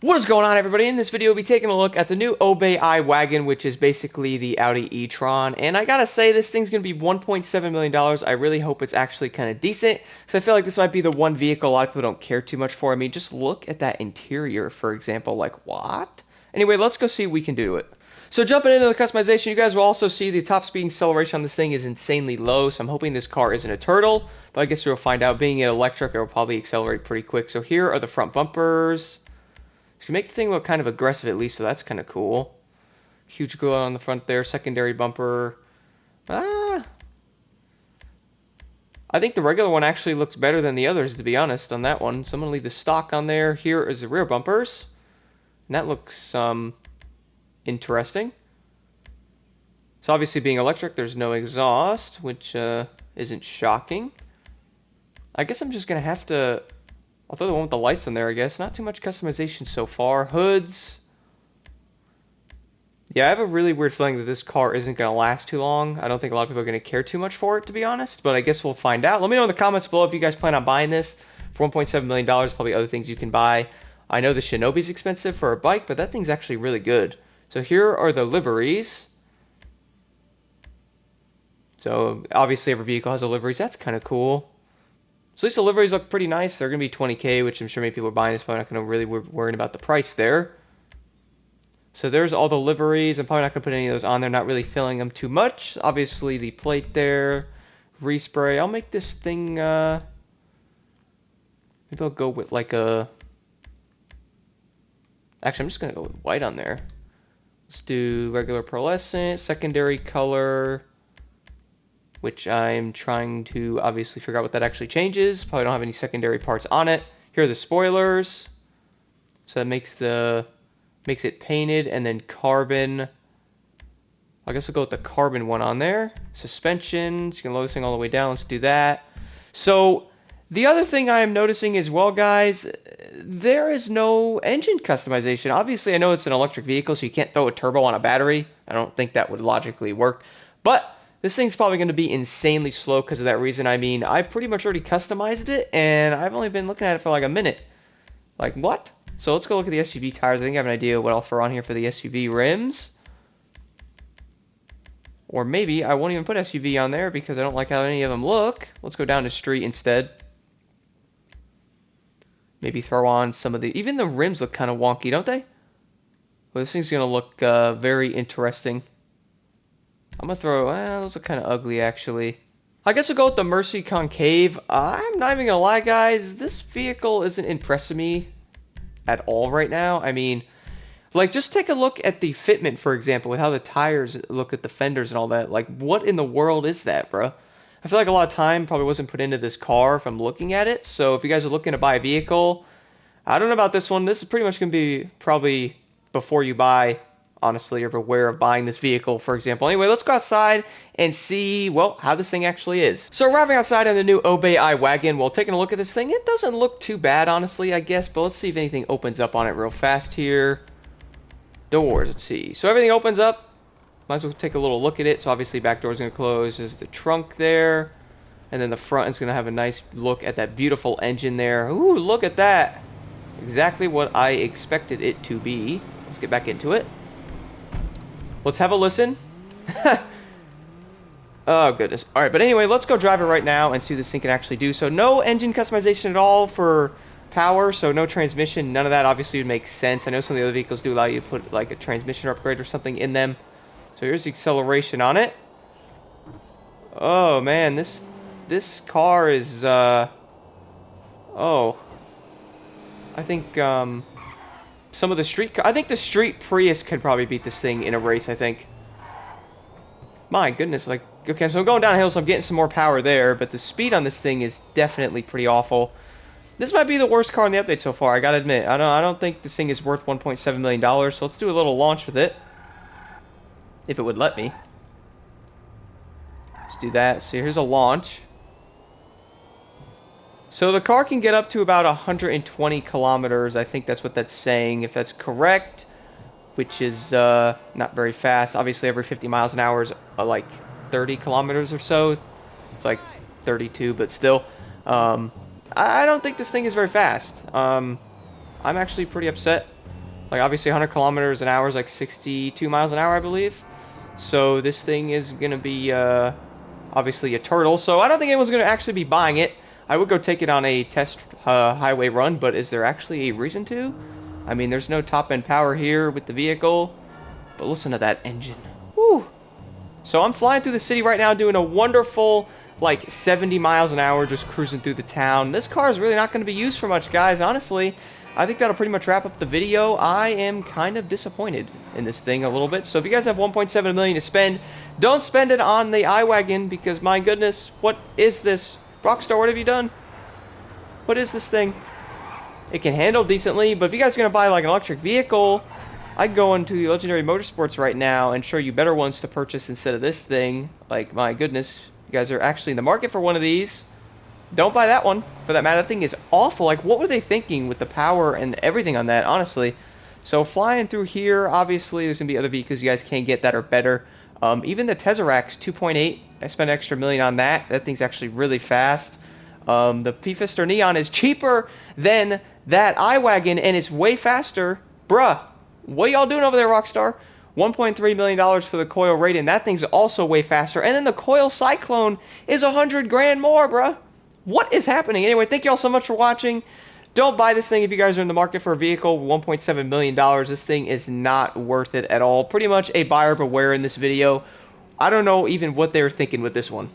What is going on, everybody? In this video, we'll be taking a look at the new Obey I-Wagen, which is basically the Audi E-Tron. And I gotta say, this thing's gonna be $1.7 million. I really hope it's actually kind of decent, because I feel like this might be the one vehicle a lot of people don't care too much for. I mean, just look at that interior, for example. Like, what? Anyway, let's go see what we can do to it. So jumping into the customization, you guys will also see the top speed acceleration on this thing is insanely low. So I'm hoping this car isn't a turtle, but I guess we'll find out. Being an electric, it will probably accelerate pretty quick. So here are the front bumpers. So you make the thing look kind of aggressive at least, so that's kind of cool. Huge glow on the front there, secondary bumper. I think the regular one actually looks better than the others, to be honest, on that one. So I'm going to leave the stock on there. Here is the rear bumpers. And that looks interesting. So obviously being electric, there's no exhaust, which isn't shocking. I guess I'm just going to have to... I'll throw the one with the lights on there, I guess. Not too much customization so far. Hoods. Yeah, I have a really weird feeling that this car isn't going to last too long. I don't think a lot of people are going to care too much for it, to be honest. But I guess we'll find out. Let me know in the comments below if you guys plan on buying this. For $1.7 million, probably other things you can buy. I know the Shinobi's expensive for a bike, but that thing's actually really good. So here are the liveries. So obviously every vehicle has a liveries. That's kind of cool. So at least the liveries look pretty nice. They're going to be 20K, which I'm sure many people are buying this, but I'm not going to really worry about the price there. So there's all the liveries. I'm probably not going to put any of those on there, not really filling them too much. Obviously the plate there, respray. I'll make this thing, maybe I'll go with like a... Actually, I'm just going to go with white on there. Let's do regular pearlescent, secondary color, which I'm trying to obviously figure out what that actually changes. Probably don't have any secondary parts on it. Here are the spoilers. So that makes it painted, and then carbon. I guess I'll go with the carbon one on there. Suspension, you can lower this thing all the way down. Let's do that. So the other thing I am noticing as well, guys, there is no engine customization. Obviously, I know it's an electric vehicle, so you can't throw a turbo on a battery. I don't think that would logically work. But this thing's probably going to be insanely slow because of that reason. I mean, I've pretty much already customized it, and I've only been looking at it for like a minute. Like, what? So let's go look at the SUV tires. I think I have an idea what I'll throw on here for the SUV rims. Or maybe I won't even put SUV on there because I don't like how any of them look. Let's go down to street instead. Maybe throw on some of the... Even the rims look kind of wonky, don't they? Well, this thing's going to look very interesting. I'm going to throw... those are kind of ugly, actually. I guess we'll go with the Mercy Concave. I'm not even going to lie, guys. This vehicle isn't impressing me at all right now. I mean, like, just take a look at the fitment, for example, with how the tires look at the fenders and all that. Like, what in the world is that, bro? I feel like a lot of time probably wasn't put into this car if I'm looking at it. So if you guys are looking to buy a vehicle, I don't know about this one. This is pretty much going to be probably before you buy, honestly, or aware of buying this vehicle, for example. Anyway, let's go outside and see, well, how this thing actually is. So arriving outside on the new Obey I-Wagen, well, taking a look at this thing, it doesn't look too bad, honestly, I guess, but let's see if anything opens up on it real fast here. Doors, let's see. So everything opens up. Might as well take a little look at it. So obviously back door's going to close. There's the trunk there. And then the front is going to have a nice look at that beautiful engine there. Ooh, look at that. Exactly what I expected it to be. Let's get back into it. Let's have a listen. Oh, goodness. All right, but anyway, let's go drive it right now and see what this thing can actually do. So no engine customization at all for power, so no transmission. None of that obviously would make sense. I know some of the other vehicles do allow you to put like a transmission upgrade or something in them. So here's the acceleration on it. Oh, man, this car is, oh. I think, some of the street... I think the street Prius could probably beat this thing in a race, I think. My goodness, like... Okay, so I'm going downhill, so I'm getting some more power there, but the speed on this thing is definitely pretty awful. This might be the worst car in the update so far, I gotta admit. I don't think this thing is worth $1.7 million, so let's do a little launch with it. If it would let me. Let's do that. So here's a launch. So the car can get up to about 120 kilometers. I think that's what that's saying, if that's correct. Which is not very fast. Obviously, every 50 miles an hour is like 30 kilometers or so. It's like 32, but still. I don't think this thing is very fast. I'm actually pretty upset Like, obviously 100 kilometers an hour is like 62 miles an hour, I believe. So this thing is going to be obviously a turtle. So I don't think anyone's going to actually be buying it. I would go take it on a test highway run, but is there actually a reason to? I mean, there's no top-end power here with the vehicle, but listen to that engine. Woo! So I'm flying through the city right now doing a wonderful, like, 70 miles an hour just cruising through the town. This car is really not going to be used for much, guys, honestly. I think that'll pretty much wrap up the video. I am kind of disappointed in this thing a little bit. So if you guys have 1.7 million to spend, don't spend it on the I-Wagen because, my goodness, what is this? Rockstar, what have you done? What is this thing? It can handle decently, but if you guys are going to buy like an electric vehicle, I'd go into the Legendary Motorsports right now and show you better ones to purchase instead of this thing. Like, my goodness, you guys are actually in the market for one of these. Don't buy that one, for that matter. That thing is awful. Like, what were they thinking with the power and everything on that, honestly? So, flying through here, obviously, there's going to be other vehicles you guys can get that are better. Even the Tesseract's 2.8. I spent an extra $1 million on that. That thing's actually really fast. The P-Fister Neon is cheaper than that I-Wagen, and it's way faster. Bruh, what y'all doing over there, Rockstar? $1.3 million for the Coil Raiden. That thing's also way faster. And then the Coil Cyclone is 100 grand more, bruh. What is happening? Anyway, thank y'all so much for watching. Don't buy this thing if you guys are in the market for a vehicle. $1.7 million. This thing is not worth it at all. Pretty much a buyer beware in this video. I don't know even what they were thinking with this one.